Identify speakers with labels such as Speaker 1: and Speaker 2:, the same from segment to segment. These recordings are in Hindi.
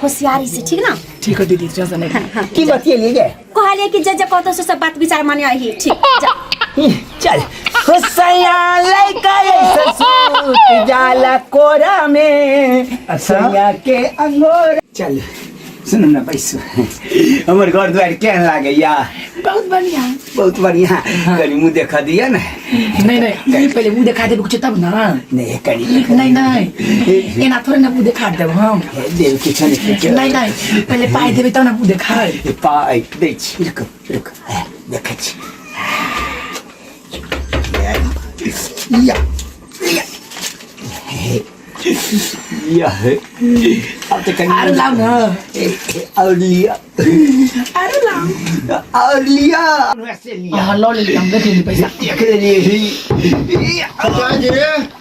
Speaker 1: होशियारी से ठीक ना।
Speaker 2: ठीक है दीदी टेंशन नहीं।
Speaker 3: की बतिए गे
Speaker 1: कहले कि जे कहतो से सब बात विचार माने आई ठीक जा।
Speaker 3: चल हुसैया लइका ऐसे सूत जाला कोरा में सैया के अंगोरा। चल सुन ना पैसो हमर घर द्वार केहन लागैया।
Speaker 2: बहुत बढ़िया
Speaker 3: बहुत बढ़िया। कनी मुँह देखा दिया ना।
Speaker 2: नहीं नहीं पहले मुँह दिखा दे कुछ तब ना।
Speaker 3: नहीं कनी
Speaker 2: नहीं नहीं ये ना थोड़े ना मुँह दिखा दे हम
Speaker 3: देव कुछ
Speaker 2: नहीं नहीं पहले पाई देबे तब ना मुँह दिखा
Speaker 3: पाई दे छी रुक रुक देखै छी या या अब तो कहीं
Speaker 2: आरो लाओ ना
Speaker 3: और लिया
Speaker 2: आरो लाओ
Speaker 3: और लिया वैसे लिया
Speaker 2: हां लो ले हम देख ले पैसा
Speaker 3: देख ले जी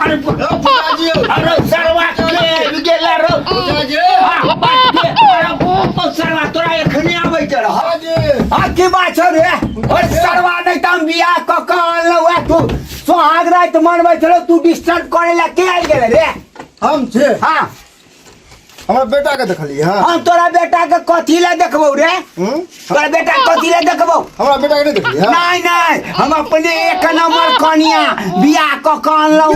Speaker 3: अरे पुराजी अरे सरवा के गेला रो पुराजी अरे वो सरवा तोरा एखने आबै त रह आ की बात छ रे और सरवा नहीं तम बियाह क क लवा तू सोहाग रात मनबै छलो तू डिस्टर्ब करे ला के आइल गेले रे।
Speaker 4: हम छे
Speaker 3: हां
Speaker 4: हमरा बेटा के देखली हां
Speaker 3: हम तोरा बेटा के कथि ला देखबौ रे। तोरा बेटा कथि ला देखबौ
Speaker 4: हमरा बेटा के नहीं देखली हां
Speaker 3: नहीं नहीं हम अपने एक नंबर कनिया बियाह क क अनलौ।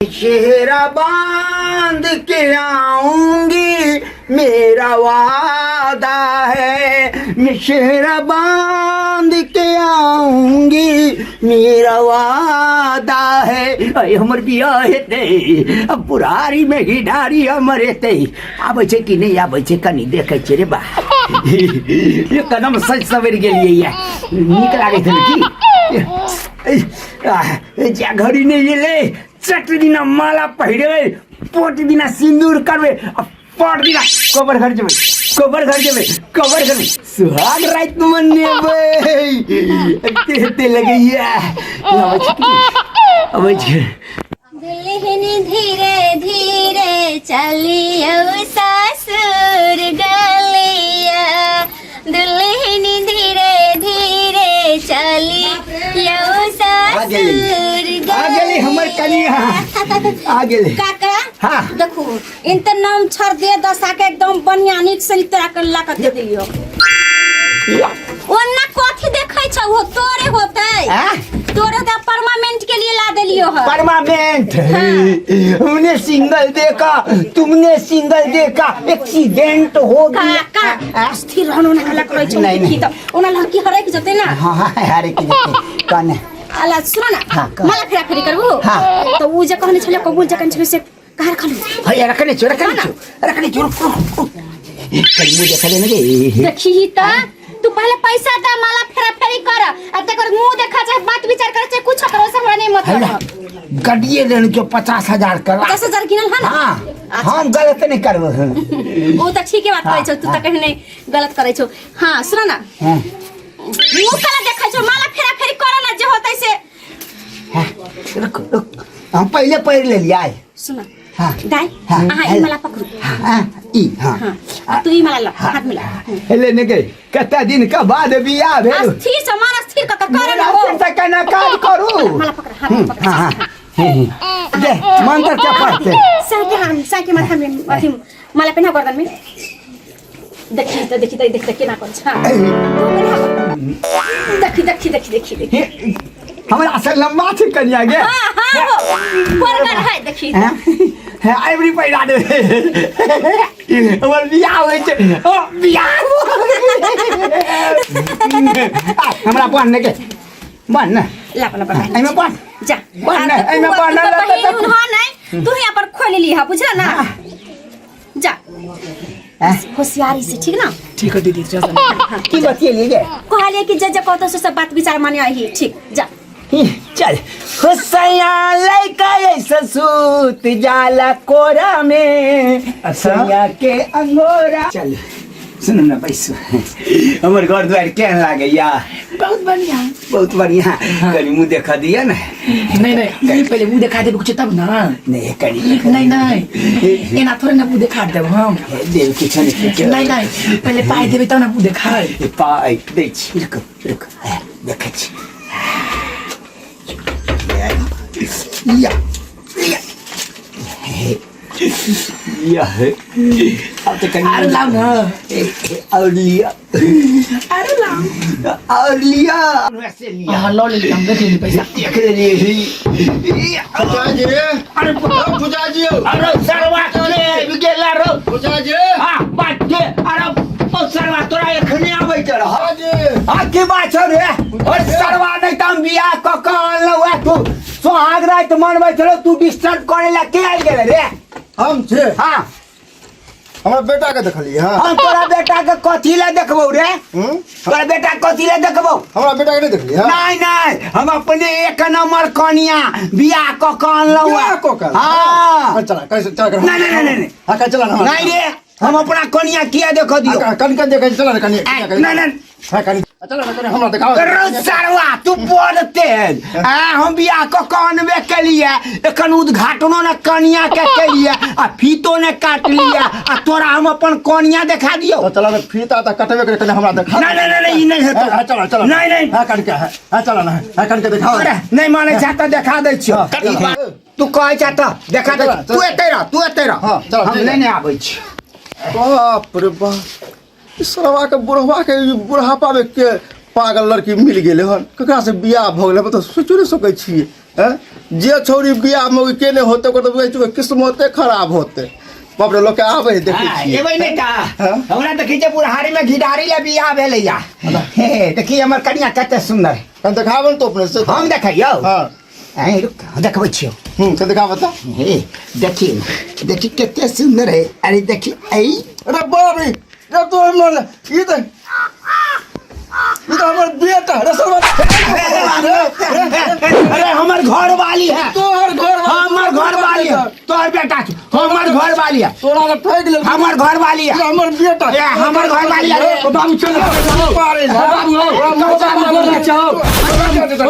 Speaker 3: चेहरा बांध के आऊंगी मेरा वादा है मैं चेहरा बांध के आऊंगी मेरा वादा है। अरे हमर बियाह हेते अब बुढ़ारी में ही डारी हमर हेते आबै छै कि नहीं आबै छै कनी देखै छै रे बा ये कदम सच सवेर गेलियै या नीक लागै छै की जा घड़ी नहीं एले चट दिना माला पहिरे पोट दिना सिंदूर करबे पट दिना कबर घर जेबे कबर घर में सुहाग रात मनेबे ते लगैया अब
Speaker 1: दुल्हन धीरे धीरे चलियो ससुर गलिया दुल्हन धीरे धीरे चलियो ससुर
Speaker 3: आगे हमर कनिया आगे
Speaker 1: काका
Speaker 3: हां
Speaker 1: देखो इनते नाम छर दे दसा के एकदम बढ़िया निक से तोरा कर ला के दे दियो ओन्ना कथि देखै छ हो तोरे होतै तोरे त परमानेंट के लिए ला देलियो है
Speaker 3: परमानेंट। हमने सिंगल देखा तुमने सिंगल देखा एक्सीडेंट हो गया
Speaker 1: काका स्थिर रहनो ना हल्ला करै छ
Speaker 3: नहीं
Speaker 1: त ओना लड़की हरै के जते ना
Speaker 3: हां हां हरे के जते कने
Speaker 1: अला सुन ना मला फेरा फेरी करबो तो उ जे कहने छले कबूल जकन छले से कहर खलु
Speaker 3: भैया रखने चोर कल मुझे खले न गे
Speaker 1: देखी त तू पहले पैसा दा माला फेरा फेरी कर आ तकर मुंह देखा चाहे बात विचार करे चाहे कुछ करो से हमरा नहीं मतलब
Speaker 3: गड्डिए लेने जो 50,000 कर
Speaker 1: 50,000 किनल है ना
Speaker 3: हां हम गलत नहीं करबो
Speaker 1: ओ त ठीक है बात कहै छ तू त कहीं नहीं गलत करै छ। हां सुन ना मुंह कला देखै छ माला फेरा फेरी कर ना जे होतै से
Speaker 3: रुक हम पहले पैर ले लिया
Speaker 1: सुन
Speaker 3: हां
Speaker 1: दाई आहा ई माला पकड़ू
Speaker 3: हां ई हां
Speaker 1: तू ई माला ला हाथ मिला
Speaker 3: ले ने के कता दिन का बाद बियाह भेल
Speaker 1: स्थिर से मारा स्थिर क करे ना हो
Speaker 3: से कना काज करू
Speaker 1: माला पकड़ हाथ पकड़
Speaker 3: हां दे मंत्र क्या पढ़ते
Speaker 1: साके माथा में अथी माला पहना गर्दन में देखी के ना कर हां देखी
Speaker 3: हमरा असल लंबा छै कनिया गे
Speaker 1: हां परगन है देखी
Speaker 3: है एवरी पैरा दे हमर बियाह होय छै बियाह हमरा बन ने के बन ना
Speaker 1: ला
Speaker 3: आई में बन
Speaker 1: जा
Speaker 3: बन ना आई में बन ना
Speaker 1: हां नहीं तू यहां पर खोल ली है बुझला ना जा होशियारी से ठीक ना।
Speaker 2: ठीक है दीदी टेंशन नहीं।
Speaker 3: की बतिए गे
Speaker 1: कहले कि जे कहतो से सब बात विचार माने आई ठीक जा।
Speaker 3: चल हुसैया लइका ऐसे सूत जाला कोरा में सैया के अंगोरा। चल सुन ना पैसो हमर घर द्वार केहन लागैया।
Speaker 2: बहुत
Speaker 3: बढ़िया कनी मुँह देखा दिया ना।
Speaker 2: नहीं नहीं पहले मुँह दिखा दे कुछ तब ना
Speaker 3: नहीं कनी
Speaker 2: नहीं ये ना थोड़े ना मुँह दिखा दे हम
Speaker 3: देव कुछ
Speaker 2: नहीं पहले पाई देबे तब ना मुँह दिखा
Speaker 3: पाई दे छी रुक रुक देखै छी अब तो कहीं
Speaker 2: अरे लाओ ना
Speaker 3: और लिया
Speaker 2: अरे लाओ
Speaker 3: और लिया वैसे लिया
Speaker 2: हाँ लो ले हम देख पैसा
Speaker 3: देख लिए
Speaker 4: फुजाजी
Speaker 3: अरे
Speaker 4: फुजाजी
Speaker 3: अरे सरवा के गेला रो
Speaker 4: फुजाजी
Speaker 3: हां बात के अरे ओ सरवा तोरा एखने आबै छ रे
Speaker 4: हाजी
Speaker 3: हां के बात छ रे और सरवा नहीं तम बियाह क क लवा तू सोहाग रात मनबै छ तू डिस्टर्ब करे ला के आइ गेल रे
Speaker 4: हम छे
Speaker 3: हां
Speaker 4: हमरा बेटा के देखली हां
Speaker 3: हम तोरा बेटा के कथि ला देखबौ रे तोरा बेटा कथि ला देखबौ
Speaker 4: हमरा बेटा के नहीं देखली हां
Speaker 3: नहीं नहीं हम अपने एक नंबर कनिया बियाह क क लवा
Speaker 4: बियाह क क
Speaker 3: हां
Speaker 4: चला कैसे चला कर
Speaker 3: नहीं नहीं
Speaker 4: हां का चला ना
Speaker 3: नहीं रे हम अपना कनिया किया देखो दियो
Speaker 4: कन देखे चला ना कनी
Speaker 3: नहीं नहीं
Speaker 4: हां कनी चला ना कनी हमरा दिखाओ
Speaker 3: रो सरवा तू बोलते हम बियाह क कनबे के लिए एखन उद्घाटनो न कनिया के लिए आ फीतो ने काट लिया आ तोरा हम अपन कनिया दिखा दियो
Speaker 4: तो चला ना फीता त कटबे करे कनी हमरा दिखा
Speaker 3: नहीं ई नहीं हेतो
Speaker 4: हां चला चला
Speaker 3: नहीं नहीं
Speaker 4: हां कन के हां चला ना हां कन के दिखाओ
Speaker 3: अरे नहीं माने चाहता दिखा दे छियो तू कहे चाहता दिखा दे तू एते रह
Speaker 4: हां चला
Speaker 3: हम लेने आबै छी
Speaker 4: बाप रे बाप इस सरवा के बुढ़वा के बुढ़ापा में के पागल लड़की मिल गेले हन ककरा से बियाह भ गेले तो सोचो नहीं सकै छी हैं जे छौरी बियाह में के ने होते को तो किस्मते खराब होते बाप रे लोग के आवे देखै छी
Speaker 3: एबै नहीं का हमरा देखै छै बुढ़ारी में घिडारी ले बियाह भेलैया हे देखी हमर कन्या कते सुंदर
Speaker 4: कन दिखावन तो अपने से
Speaker 3: हम देखैयो
Speaker 4: हां
Speaker 3: ऐ रुक देखबै छियो
Speaker 4: कन दिखा बता
Speaker 3: हे देखी कते सुंदर है अरे देखी ऐ
Speaker 4: अरे बाप रे ये तो हमर ये तो हमर बेटा रे सरवा
Speaker 3: अरे हमर घर वाली है
Speaker 4: तोहर घर
Speaker 3: हमर घर वाली है तोहर बेटा छै हमर घर वाली है
Speaker 4: तोरा के ठग ले
Speaker 3: हमर घर वाली है
Speaker 4: हमर बेटा
Speaker 3: ए हमर घर वाली है
Speaker 4: ओ बाबू छोड़ पारे
Speaker 3: बाबू हो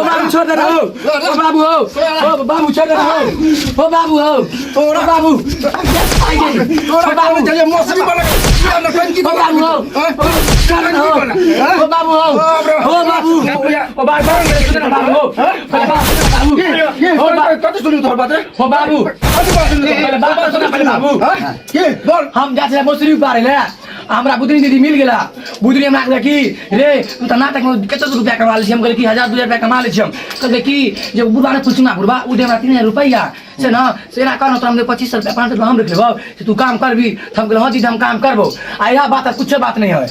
Speaker 2: बाबू छोड़ दे रहो ओ बाबू हो ओ बाबू छोड़ दे रहो ओ बाबू हो
Speaker 4: तोरा
Speaker 2: बाबू
Speaker 4: तोरा बाबू चले मौसमी बना ना कन की
Speaker 2: बाबू हो कारण हो ओ बाबू हो ओ बाबू ओ बाबू हो
Speaker 4: कत सुनी तोर बात
Speaker 2: ओ बाबू
Speaker 4: पहले
Speaker 2: बाबू सुना पहले बाबू
Speaker 4: के बोल
Speaker 2: हम जाते मौसरी उपारे ले हमरा बुधनी दीदी मिल गेला बुधनी हमरा कहले कि रे तू त नाटक में कते रुपया कमा ले छी हम कहले कि 1000 2000 रुपया कमा ले छी हम कहले कि जब बुढ़वा ने पूछना बुढ़वा उ दे हमरा 3000 रुपया से ना से ना कहनो तो हम 2500 रुपया 500 रुपया हम रख लेबो कि तू काम करबी त हम कहले हां दीदी हम काम करबो आ यह बात कुछ बात नहीं है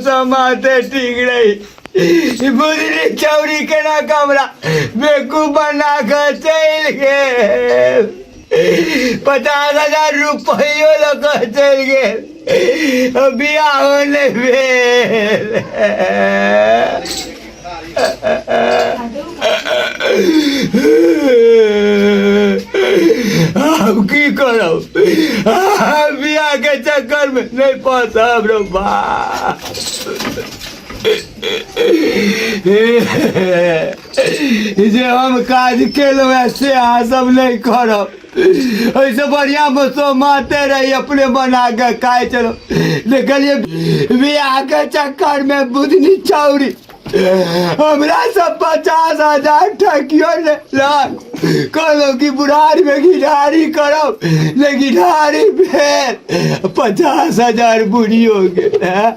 Speaker 3: समाते ठीक रही बुढ़ी चौरी के ना कमरा बेकूफ बना कर चल गए 50,000 रुपये लग चल गए बियाह होने भेल अब की करो बियाह के चक्कर में नहीं पहुंचा हमरो बाप जे हम काज केलो ऐसे अहाँ सब नहीं करब ऐसे बढ़िया बसो माते रही अपने बना के खाए चलो देखलिए बियाह के चक्कर में बुधनी चौरी हमरा सब 50,000 ठकियो ले कहलो कि बुढ़ारी में घिढारी करो ले घिढारी भेल 50,000 बुढ़ी हो गए